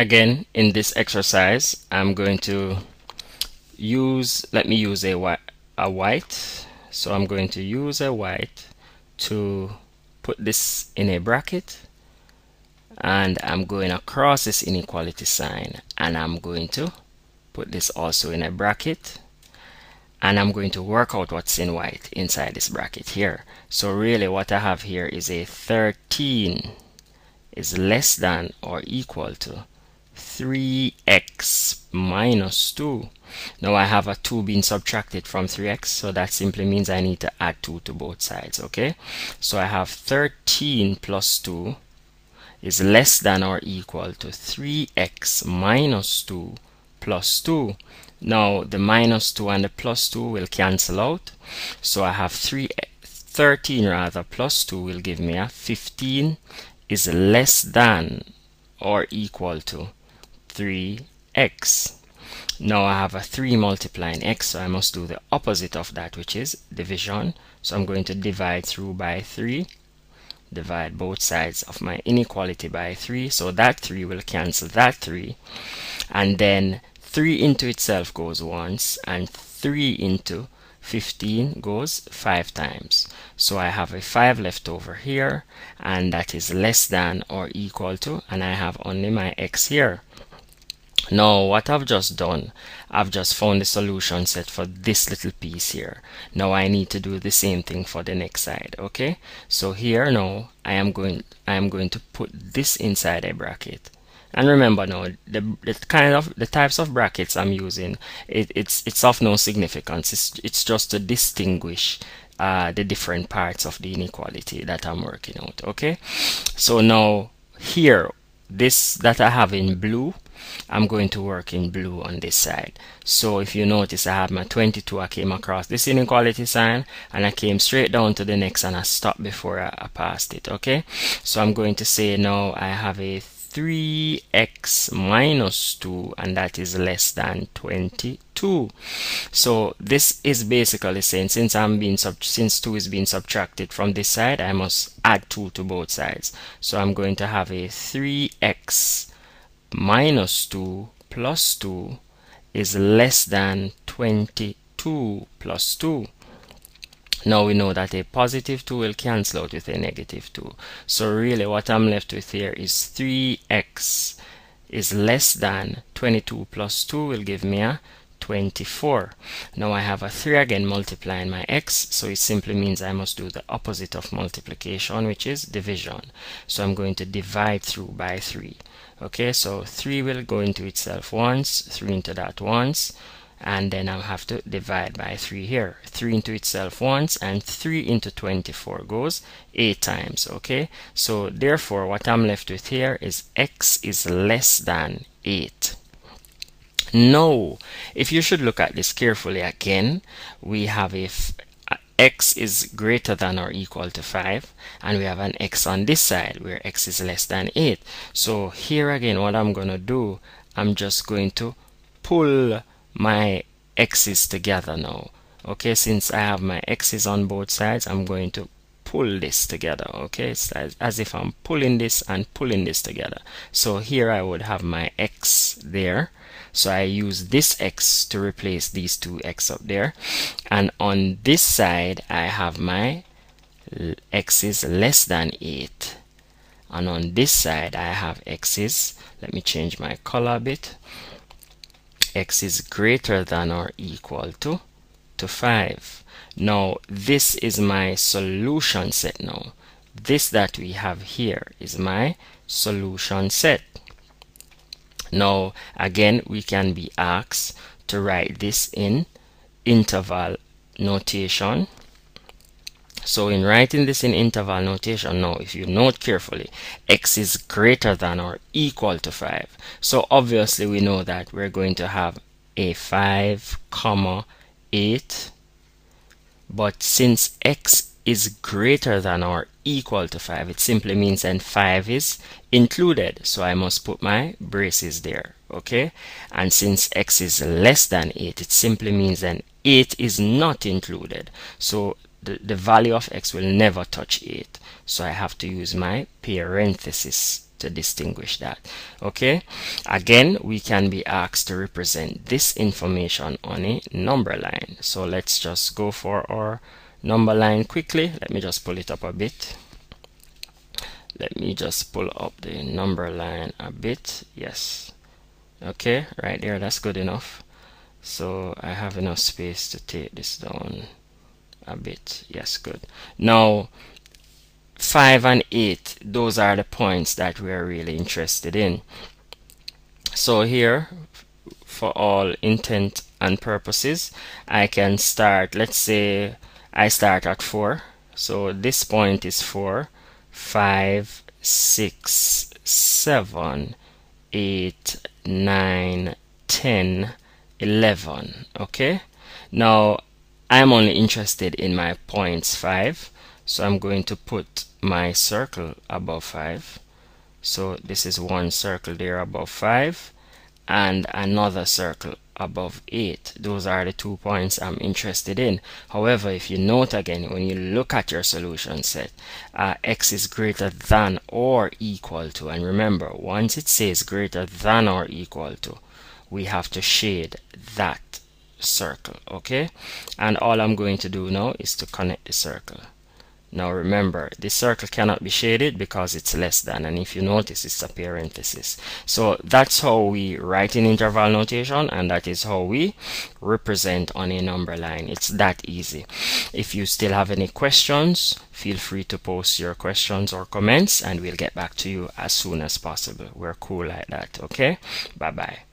Again, in this exercise, I'm going to let me use a white. So I'm going to use a white to put this in a bracket, and I'm going across this inequality sign, and I'm going to put this also in a bracket, and I'm going to work out what's in white inside this bracket here. So really what I have here is a 13 is less than or equal to 3x minus 2. Now I have a 2 being subtracted from 3x, so that simply means I need to add 2 to both sides. Okay, so I have 13 plus 2 is less than or equal to 3x minus 2 plus 2. Now the minus 2 and the plus 2 will cancel out, so I have 13 rather plus 2 will give me a 15 is less than or equal to 3x. Now I have a 3 multiplying x, so I must do the opposite of that, which is division. So I'm going to divide through by 3, divide both sides of my inequality by 3, so that 3 will cancel that 3, and then 3 into itself goes once, and 3 into 15 goes 5 times. So I have a 5 left over here, and that is less than or equal to, and I have only my x here. Now what I've just done, I've just found the solution set for this little piece here. Now I need to do the same thing for the next side. Okay, so here now I am going to put this inside a bracket. And remember now, the types of brackets I'm using, it's of no significance. It's just to distinguish the different parts of the inequality that I'm working out. Okay, so now here, this that I have in blue, I'm going to work in blue on this side. So if you notice, I have my 22. I came across this inequality sign, and I came straight down to the next, and I stopped before I passed it. Okay, so I'm going to say now I have a 3x minus 2, and that is less than 22. So this is basically saying, since 2 is being subtracted from this side, I must add 2 to both sides. So I'm going to have a 3x minus 2 plus 2 is less than 22 plus 2. Now we know that a positive 2 will cancel out with a negative 2. So really what I'm left with here is 3x is less than 22 plus 2 will give me a 24. Now I have a 3 again multiplying my x, so it simply means I must do the opposite of multiplication, which is division. So I'm going to divide through by 3. Okay, so 3 will go into itself once, 3 into that once, and then I'll have to divide by 3 here. 3 into itself once, and 3 into 24 goes 8 times. Okay, so therefore what I'm left with here is x is less than 8. Now, if you should look at this carefully again, we have x is greater than or equal to 5, and we have an x on this side where x is less than 8. So here again, what I'm going to do, I'm just going to pull my x's together now. Okay, since I have my x's on both sides, I'm going to pull this together. Okay, it's as if I'm pulling this and pulling this together. So here I would have my x there. So I use this x to replace these two x up there, and on this side I have my x is less than 8, and on this side I have x is, let me change my color a bit, x is greater than or equal to 5. Now this is my solution set. Now this that we have here is my solution set. Now again, we can be asked to write this in interval notation. So in writing this in interval notation, now if you note carefully, x is greater than or equal to 5. So obviously we know that we're going to have a 5, 8, but since x is greater than or equal to 5, it simply means then 5 is included, so I must put my braces there. Okay, and since x is less than 8, it simply means then 8 is not included, so the value of x will never touch 8, so I have to use my parenthesis to distinguish that. Okay, again, we can be asked to represent this information on a number line. So let's just go for our number line quickly. Let me just pull it up a bit. Let me just pull up the number line a bit. Yes, okay, right there, that's good enough. So I have enough space to take this down a bit. Yes, good. Now 5 and 8, those are the points that we are really interested in. So here, for all intent and purposes, I can start, let's say I start at 4. So this point is 4, 5, 6, 7, 8, 9, 10, 11. Okay, now I'm only interested in my points 5, so I'm going to put my circle above 5. So this is one circle there above 5 and another circle above 8. Those are the 2 points I'm interested in. However, if you note again, when you look at your solution set, x is greater than or equal to, and remember, once it says greater than or equal to, we have to shade that circle. Okay, and all I'm going to do now is to connect the circle. Now remember, this circle cannot be shaded because it's less than, and if you notice, it's a parenthesis. So that's how we write in interval notation, and that is how we represent on a number line. It's that easy. If you still have any questions, feel free to post your questions or comments, and we'll get back to you as soon as possible. We're cool like that. Okay, bye bye.